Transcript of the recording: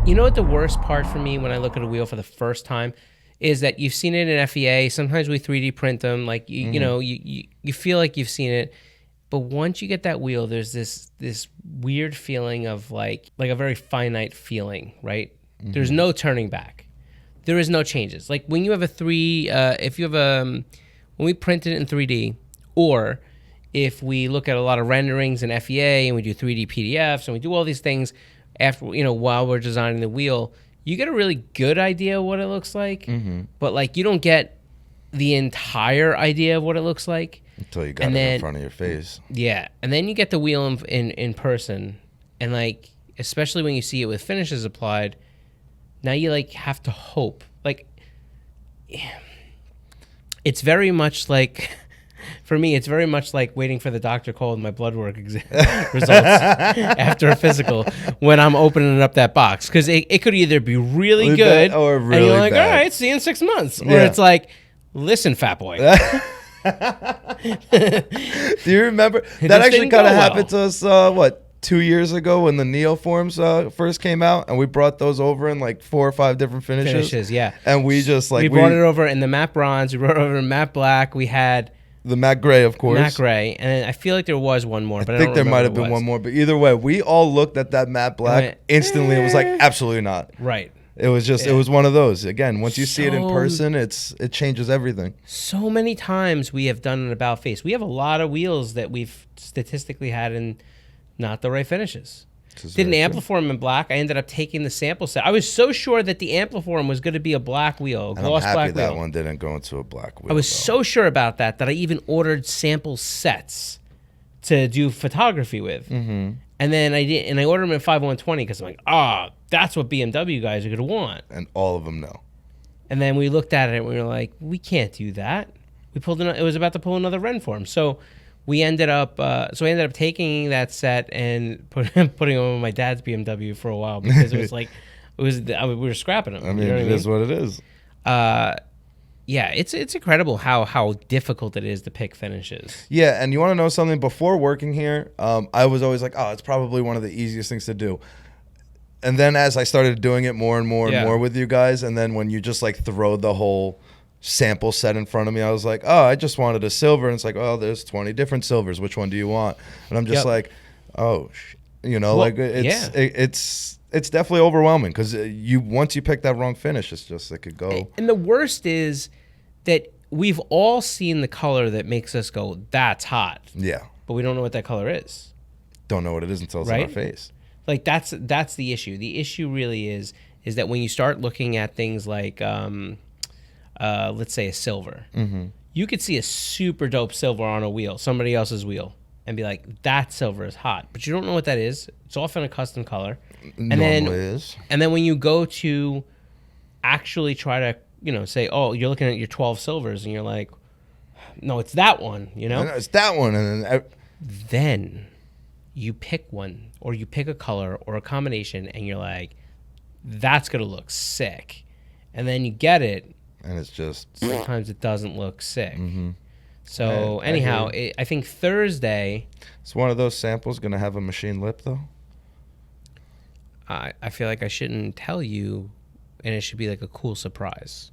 You know what the worst part for me when I look at a wheel for the first time is that you've seen it in FEA. Sometimes we 3D print them. Like you know, you feel like you've seen it, but once you get that wheel, there's this weird feeling of like a very finite feeling, right? There's no turning back. There is no changes. Like when you have if you have when we print it in 3D, or if we look at a lot of renderings in FEA and we do 3D PDFs and we do all these things after, while we're designing the wheel, you get a really good idea of what it looks like, but like you don't get the entire idea of what it looks like until you got it in front of your face. Yeah, and then you get the wheel in person, and like especially when you see it with finishes applied, now you like have to hope. Like it's very much like. For me, it's very much like waiting for the doctor call with my blood work results after a physical when I'm opening up that box. Because it could either be really good or really and you're like, bad. all right, see you in 6 months. Or Yeah. it's like, listen, fat boy. Do you remember? That actually kind of happened to us, 2 years ago when the Neoforms first came out, and we brought those over in like 4 or 5 different finishes. Yeah. And we just like... We brought it over in the matte bronze. We brought it over in matte black. We had... The matte gray, of course. Matte gray. And I feel like there was one more, but I think there might have been one more. But either way, we all looked at that matte black instantly. It was like, absolutely not. Right. It was just, it was one of those. Again, once you see it in person, it changes everything. So many times we have done an about face. We have a lot of wheels that we've statistically had in not the right finishes. Did an Ampliform in black. I ended up taking the sample set. I was so sure that the Ampliform was going to be a black wheel, a gloss black wheel. That one didn't go into a black wheel. I was so sure about that I even ordered sample sets to do photography with. And then I did, and I ordered them in 5120 because I'm like, that's what BMW guys are going to want. And all of them know. And then we looked at it and we were like, we can't do that. It was about to pull another Renform. So we ended up taking that set and putting it on my dad's BMW for a while because it was like, we were scrapping them. I mean, it is what it is. Yeah, it's incredible how difficult it is to pick finishes. Yeah, and you want to know something? Before working here, I was always like, it's probably one of the easiest things to do. And then as I started doing it more and more and more with you guys, and then when you just like throw the whole sample set in front of me, I was like, I just wanted a silver. And it's like, there's 20 different silvers. Which one do you want? And I'm just like, it's definitely overwhelming because once you pick that wrong finish, it's just, it could go. And the worst is that we've all seen the color that makes us go, that's hot. Yeah. But we don't know what that color is. Don't know what it is until it's on our face. Like that's the issue. The issue really is that when you start looking at things like, let's say a silver, you could see a super dope silver on a wheel, somebody else's wheel, and be like, that silver is hot. But you don't know what that is. It's often a custom color. And then when you go to actually try to, say, you're looking at your 12 silvers, and you're like, no, it's that one, It's that one. And then you pick one, or you pick a color or a combination, and you're like, that's going to look sick. And then you get it, and it's just... Sometimes it doesn't look sick. So anyhow, I think Thursday... Is one of those samples going to have a machine lip, though? I feel like I shouldn't tell you, and it should be like a cool surprise.